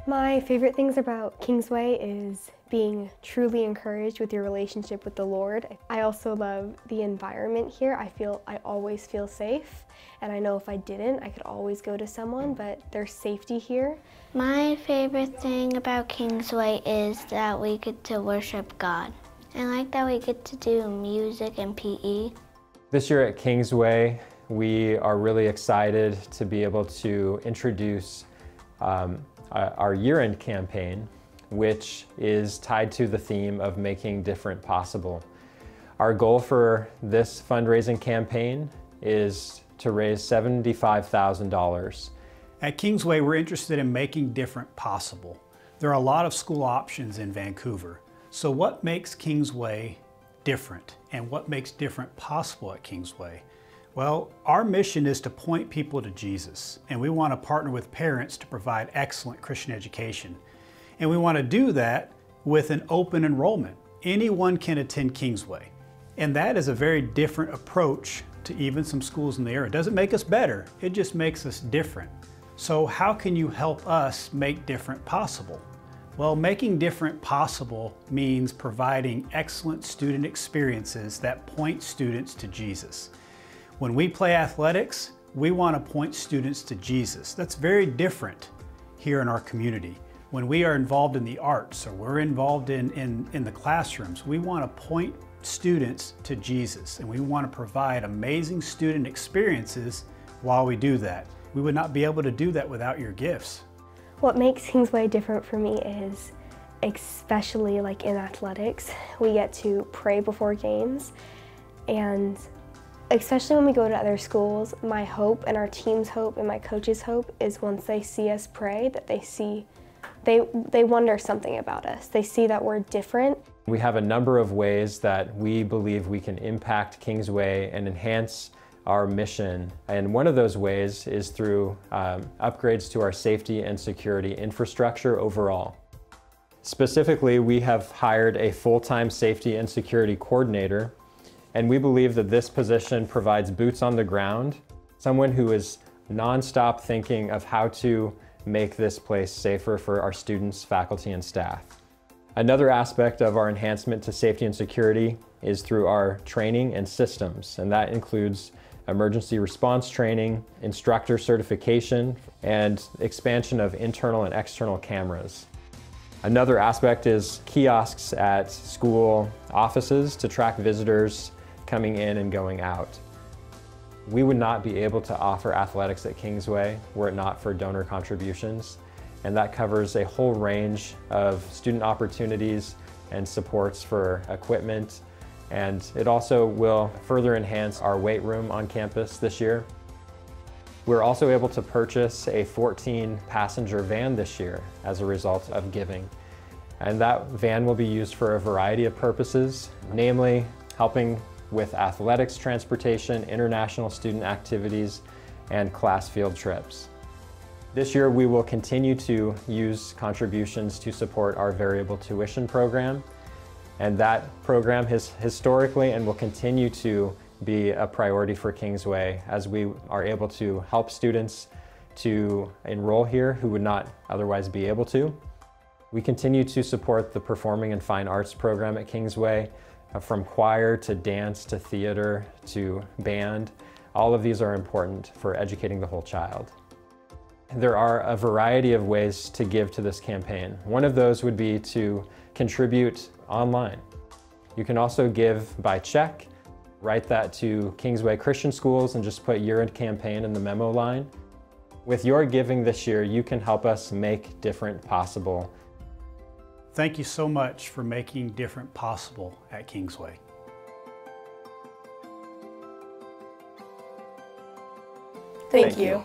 My favorite things about Kingsway is being truly encouraged with your relationship with the Lord. I also love the environment here. I always feel safe, and I know if I didn't, I could always go to someone, but there's safety here. My favorite thing about Kingsway is that we get to worship God. I like that we get to do music and PE. This year at Kingsway, we are really excited to be able to introduce our year-end campaign, which is tied to the theme of making different possible. Our goal for this fundraising campaign is to raise $75,000. At Kingsway, we're interested in making different possible. There are a lot of school options in Vancouver. So what makes Kingsway different, and what makes different possible at Kingsway? Well, our mission is to point people to Jesus, and we want to partner with parents to provide excellent Christian education. And we want to do that with an open enrollment. Anyone can attend Kingsway. And that is a very different approach to even some schools in the area. It doesn't make us better, it just makes us different. So how can you help us make different possible? Well, making different possible means providing excellent student experiences that point students to Jesus. When we play athletics, we want to point students to Jesus. That's very different here in our community. When we are involved in the arts or we're involved in the classrooms, we want to point students to Jesus, and we want to provide amazing student experiences while we do that. We would not be able to do that without your gifts. What makes Kingsway different for me is, especially like in athletics, we get to pray before games, and especially when we go to other schools, my hope and our team's hope and my coach's hope is once they see us pray, that they wonder something about us. They see that we're different. We have a number of ways that we believe we can impact Kingsway and enhance our mission. And one of those ways is through upgrades to our safety and security infrastructure overall. Specifically, we have hired a full-time safety and security coordinator, and we believe that this position provides boots on the ground, someone who is nonstop thinking of how to make this place safer for our students, faculty, and staff. Another aspect of our enhancement to safety and security is through our training and systems, and that includes emergency response training, instructor certification, and expansion of internal and external cameras. Another aspect is kiosks at school offices to track visitors coming in and going out. We would not be able to offer athletics at Kingsway were it not for donor contributions, and that covers a whole range of student opportunities and supports for equipment, and it also will further enhance our weight room on campus this year. We're also able to purchase a 14-passenger van this year as a result of giving, and that van will be used for a variety of purposes, namely helping with athletics transportation, international student activities, and class field trips. This year we will continue to use contributions to support our variable tuition program, and that program has historically and will continue to be a priority for Kingsway as we are able to help students to enroll here who would not otherwise be able to. We continue to support the Performing and Fine Arts program at Kingsway, from choir to dance to theater to band. All of these are important for educating the whole child. There are a variety of ways to give to this campaign. One of those would be to contribute online. You can also give by check. Write that to Kingsway Christian Schools and just put year-end campaign in the memo line. With your giving this year, you can help us make different possible. Thank you so much for making different possible at Kingsway. Thank you.